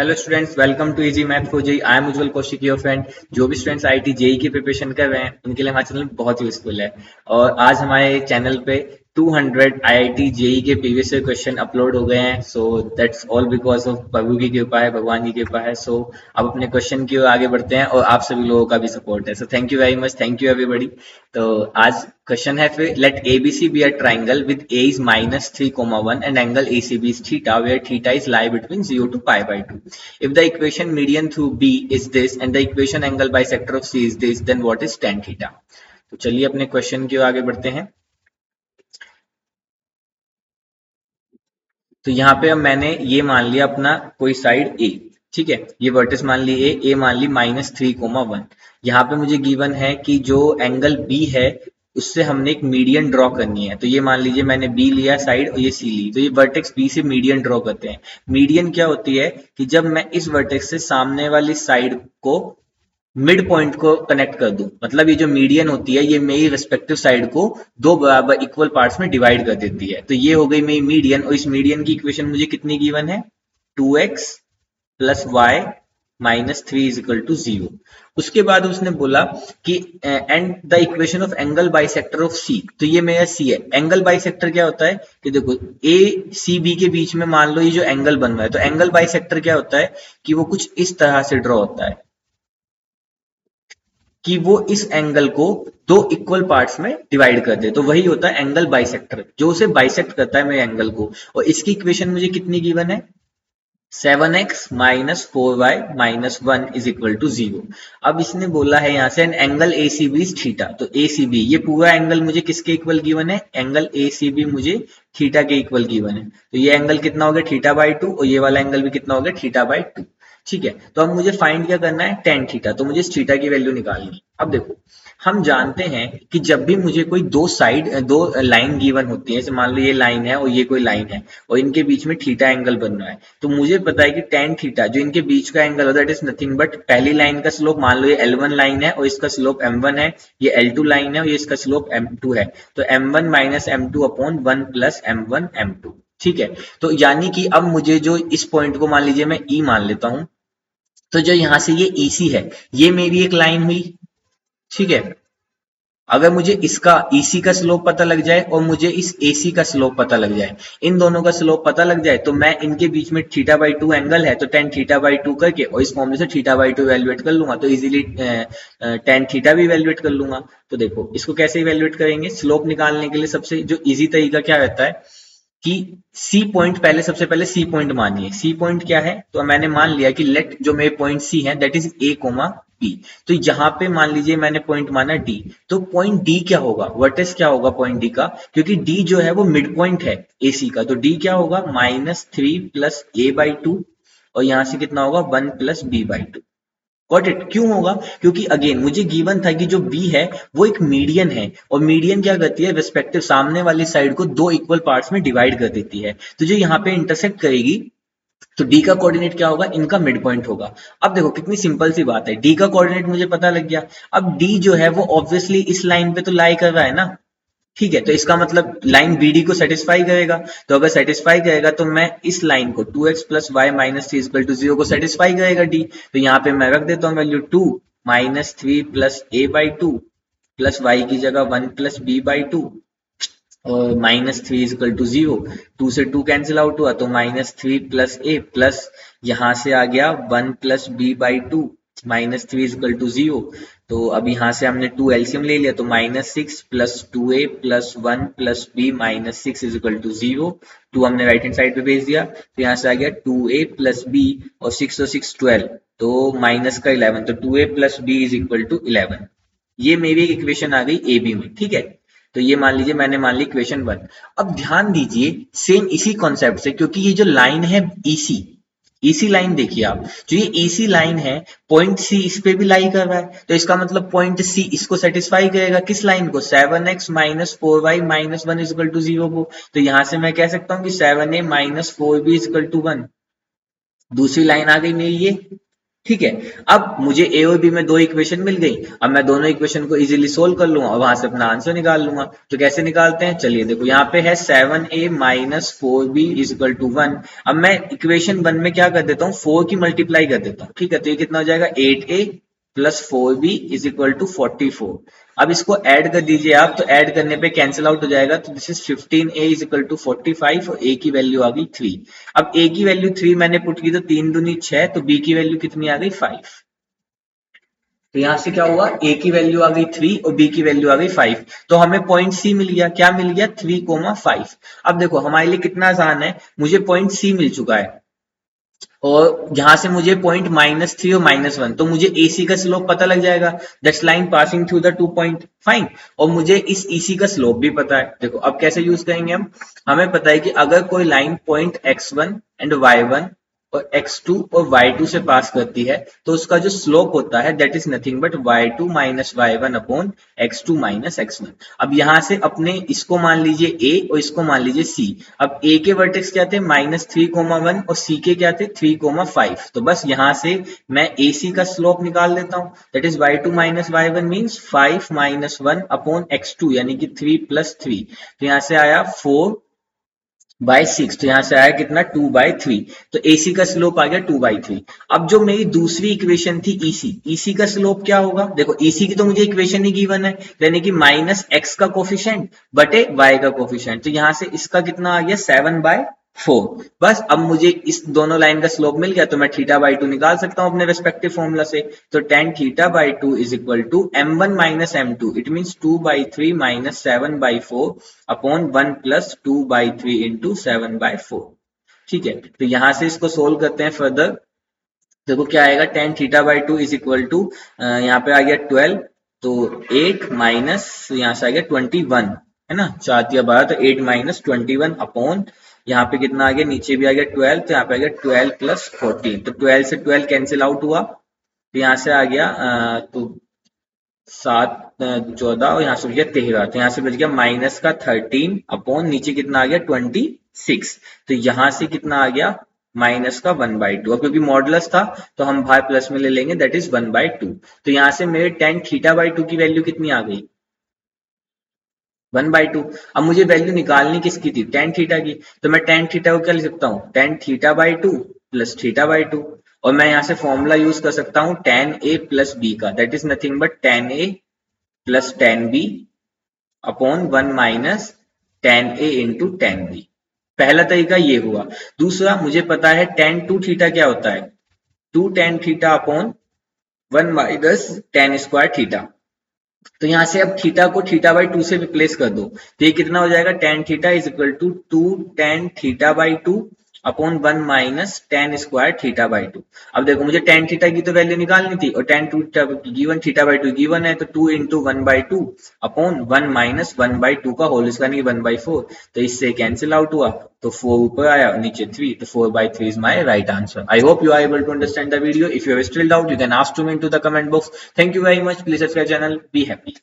Hello students, welcome to easy math for JEE. I am Ujjwal Kaushik, your friend. जो भी students IIT JEE की preparation कर रहे हैं उनके लिए हमारा चैनल बहुत यूजफुल है। और आज हमारे चैनल पे 200 आईआईटी जेई के प्रीवियस ईयर क्वेश्चन अपलोड हो गए हैं। So that's all because of प्रभु की कृपा है, भगवान की कृपा है। सो अब अपने क्वेश्चन की ओर आगे बढ़ते हैं और आप सभी लोगों का भी सपोर्ट है। So thank you very much, thank you everybody. तो आज क्वेश्चन है फिर, let ABC be a triangle with A is -3, 1 and angle ACB is theta where theta is lie between 0 to π/2. If the equation median through B is this and the equation angle bisector of C is this, then what is tan theta? तो चलिए अपने question की ओर आगे बढ़ते हैं। तो यहाँ पे अब मैंने ये मान लिया अपना कोई साइड A, ठीक है। ये वर्टेक्स मान ली A मान ली -3, 1। यहाँ पे मुझे गिवन है कि जो एंगल B है उससे हमने एक मीडियन ड्रॉ करनी है। तो ये मान लीजिए मैंने B लिया साइड और ये C ली, तो ये वर्टेक्स B से मीडियन ड्रॉ करते हैं। मीडियन क्या होती है कि जब मैं इस वर्टेक्स से सामने वाली साइड को मिड पॉइंट को कनेक्ट कर दूं, मतलब ये जो मीडियन होती है ये मेरी रेस्पेक्टिव साइड को दो बराबर इक्वल पार्ट्स में डिवाइड कर देती है। तो ये हो गई मेरी मीडियन, और इस मीडियन की इक्वेशन मुझे कितनी गिवन है, 2x plus y -3 is equal to 0। उसके बाद उसने बोला कि and the equation of angle bisector of C. तो ये मेरा सी है। एंगल बाइसेक्टर क्या होता है कि देखो ए सी बी के बीच में मान लो ये जो एंगल बन रहा है, तो एंगल बाइसेक्टर क्या होता है कि वो कुछ इस तरह से ड्रॉ होता है कि वो इस एंगल को दो इक्वल पार्ट्स में डिवाइड कर दे। तो वही होता है एंगल बाइसेक्टर, जो उसे बाइसेक्ट करता है मेरे एंगल को। और इसकी इक्वेशन मुझे कितनी गिवन है, 7x - 4y - 1 is equal to 0। अब इसने बोला है यहाँ से एंगल ACB इज थीटा। तो ACB ये पूरा एंगल मुझे किसके इक्वल गिवन है, एंगल ACB मुझे थीटा के इक्वल गिवन है। तो ये एंगल कितना हो गया, θ/2, और ये वाला एंगल भी कितना हो गया, θ/2। ठीक है। तो अब मुझे फाइंड क्या करना है, tan थीटा। तो मुझे इस थीटा की वैल्यू निकालनी है। अब देखो हम जानते हैं कि जब भी मुझे कोई दो लाइन गिवन होती है, जैसे मान लो ये लाइन है और ये कोई लाइन है और इनके बीच में थीटा एंगल बन रहा है, तो मुझे पता है कि tan थीटा जो इनके बीच का एंगल होता है, दैट इज नथिंग बट पहली लाइन का स्लोप, मान लो ये L1 लाइन है और इसका स्लोप M1 है, ये L2 लाइन है और ये इसका स्लोप M2 है। तो M1 - M2 upon 1 plus M1 M2। ठीक है। तो यानी कि अब मुझे जो इस पॉइंट को मान लीजिए मैं E मान लेता हूं, तो जो यहां से ये EC है ये मेरी एक लाइन हुई। ठीक है। अगर मुझे इसका EC का स्लोप पता लग जाए और मुझे इस AC का स्लोप पता लग जाए, इन दोनों का स्लोप पता लग जाए, तो मैं इनके बीच में θ/2 एंगल है तो tan θ/2 करके और इस फॉर्मूले से θ/2 इवेल्युएट कर लूंगा, तो इजीली tan थीटा भी इवेल्युएट कर लूंगा। तो देखो इसको कैसे इवेल्युएट करेंगे, स्लोप निकालने के लिए सबसे जो इजी तरीका क्या रहता है कि सी पॉइंट, पहले सबसे पहले सी पॉइंट मानिए। सी पॉइंट क्या है, तो मैंने मान लिया कि लेट जो मेरे पॉइंट सी है that is A comma B. तो यहाँ पे मान लीजिए मैंने पॉइंट माना डी, तो पॉइंट डी क्या होगा, वर्टेक्स क्या होगा पॉइंट डी का, क्योंकि डी जो है वो मिड पॉइंट है एसी का। तो डी क्या होगा, -3 प्लस A/2, और यहाँ से कितना होगा 1 प्लस B/2। Got it. क्यों होगा, क्योंकि अगेन मुझे गिवन था कि जो बी है वो एक मीडियन है, और मीडियन क्या करती है, रिस्पेक्टिव सामने वाली साइड को दो इक्वल पार्ट्स में डिवाइड कर देती है। तो जो यहाँ पे इंटरसेक्ट करेगी, तो डी का कोऑर्डिनेट क्या होगा, इनका मिड पॉइंट होगा। अब देखो कितनी सिंपल सी बात है, डी का कोऑर्डिनेट मुझे पता लग गया। अब डी जो है वो ऑब्वियसली इस लाइन पे तो लाई कर रहा है ना। ठीक है। तो इसका मतलब लाइन BD को सेटिस्फाई करेगा। तो अगर सेटिस्फाई करेगा तो मैं इस लाइन को 2x plus Y minus 3 equal to 0 को सेटिस्फाई करेगा डी। तो यहाँ पे मैं रख देता हूँ value 2 -3 plus A/2 plus Y की जगह 1 प्लस B/2, और -3 इज इक्वल टू 0। 2 से 2 कैंसिल आउट हुआ तो -3 प्लस A प्लस यहाँ से आ गया 1 plus B/2, -3 is equal to 0। तो अब यहाँ से हमने 2 एलसीएम ले लिया, तो -6 plus 2A plus 1 plus B -6 is equal to 0। 2 हमने राइट हैंड साइड पे भेज दिया, तो यहाँ से आ गया 2A प्लस B, और 6 और 6 12, तो माइनस का 11, तो 2A plus B is equal to 11। ये मेरी एक इक्वेशन आ गई AB में। ठीक है। तो ये मान लीजिए मैंने मान ली इक्वेशन 1। अब ध्यान दीजिए सेम इसी कॉन्सेप्ट से, क्योंकि ये जो लाइन है EC, EC लाइन देखिए आप, जो ये EC लाइन है पॉइंट C इस पे भी लाई कर रहा है, तो इसका मतलब पॉइंट C इसको सेटिस्फाई करेगा, किस लाइन को, 7x - 4y - 1 is equal to 0 को। तो यहां से मैं कह सकता हूं कि 7A - 4B is equal to 1। दूसरी लाइन आ गई मेरी ये, ठीक है। अब मुझे ए और बी में दो इक्वेशन मिल गई, अब मैं दोनों इक्वेशन को इजीली सोल्व कर लूंगा और वहां से अपना आंसर निकाल लूंगा। तो कैसे निकालते हैं, चलिए देखो यहाँ पे है 7a minus 4b is equal to 1। अब मैं इक्वेशन 1 में क्या कर देता हूँ, 4 की मल्टीप्लाई कर देता हूँ। ठीक है, तो ये कितना हो जाएगा 8a plus 4b is equal to 44। अब इसको ऐड कर दीजिए आप, तो ऐड करने पे कैंसिल आउट हो जाएगा, तो this is 15a is equal to 45 और a की वैल्यू आ गई 3। अब a की वैल्यू 3 मैंने पुट की तो 3 दूनी 6, तो b की वैल्यू कितनी आ गई 5। तो यहां से क्या हुआ, a की वैल्यू आ गई 3 और b की वैल्यू आ गई 5। तो हमें पॉइंट c मिल गया, क्या मिल गया 3,5। अब देखो हमारे लिए कितना आसान है, मुझे पॉइंट c मिल चुका है और यहां से मुझे पॉइंट -3 और -1, तो मुझे AC का स्लोप पता लग जाएगा, that's line passing through the 2 point, fine. और मुझे इस EC का स्लोप भी पता है। देखो अब कैसे यूज करेंगे हम, हमें पता है कि अगर कोई line point x1 and y1 और x2 और y2 से पास करती है, तो उसका जो स्लोप होता है that is nothing but y2 minus y1 upon x2 minus x1। अब यहां से अपने इसको मान लीजिए a और इसको मान लीजिए c। अब a के वर्टेक्स क्या थे -3,1 और c के क्या थे 3,5। तो बस यहां से मैं AC का स्लोप निकाल लेता हूं, that is y2 minus y1 means 5 minus 1 upon x2 यानी कि 3 प्लस 3। तो यहां से आया 4/6, तो यहां से आया कितना 2/3। तो AC का स्लोप आ गया 2/3। अब जो मेरी दूसरी इक्वेशन थी EC का स्लोप क्या होगा, देखो EC की तो मुझे इक्वेशन ही गिवन है, यानी कि -x का कोफिशिएंट बटे y का कोफिशिएंट। तो यहां से इसका कितना आ गया 7/4। बस अब मुझे इस दोनों लाइन का स्लोप मिल गया, तो मैं θ/2 निकाल सकता हूं अपने रेस्पेक्टिव फॉर्मूला से। तो tan θ/2 is equal to m1 minus m2, it means 2/3 minus 7/4 upon 1 plus 2/3 into 7/4। ठीक है, तो यहां से इसको सोल्व करते हैं फर्दर। देखो क्या आएगा, tan θ/2 इज इक्वल टू यहाँ पे आ गया 12, तो 8 माइनस यहाँ से आ गया 21, है ना, 4×12 तो 8 माइनस 21 अपॉन यहाँ पे कितना आ गया, नीचे भी आ गया 12, तो यहाँ पे आ गया 12 प्लस 14। तो 12 से 12 कैंसिल आउट हुआ, तो यहाँ से आ गया तो 7 14 और यहाँ से बच गया 13, तो यहाँ से बच गया माइनस का 13 अपॉन नीचे कितना आ गया 26। तो यहाँ से कितना आ गया माइनस का 1/2। अब क्योंकि मॉडुलस था तो हम बाहर प्लस में ले लेंगे, दैट इज 1/2। तो यहाँ से मेरे tan θ/2 की वैल्यू कितनी आ गई 1/2। अब मुझे वैल्यू निकालनी किसकी थी, tan थीटा की, तो मैं tan थीटा को क्या लिख सकता हूँ, tan θ/2 प्लस θ/2। और मैं यहाँ से फॉर्मूला यूज कर सकता हूँ tan A प्लस B का, that is nothing but tan A plus tan B upon 1 minus tan A into tan B। पहला तरीका ये हुआ। दूसरा, मुझे पता है tan 2 थीटा क्या होता है, 2 tan theta upon 1 minus tan square theta. तो यहां से अब थीटा को θ/2 से रिप्लेस कर दो, तो ये कितना हो जाएगा tan theta is equal to 2 tan θ/2 upon 1 minus tan square θ/2। अब देखो मुझे tan थीटा की तो वैल्यू निकालनी थी और tan 2 गिवन θ/2 गिवन है, तो 2 इंटू 1/2 अपॉन 1 माइनस 1/2 का होल स्क्वायर नहीं 1/4। तो इससे कैंसिल आउट हुआ, तो 4 ऊपर आया नीचे 3, तो 4/3 is my right answer. I hope you are able to understand the video. If you have still doubt, you can ask to me into the comment box. Thank you very much. Please subscribe channel. Be happy.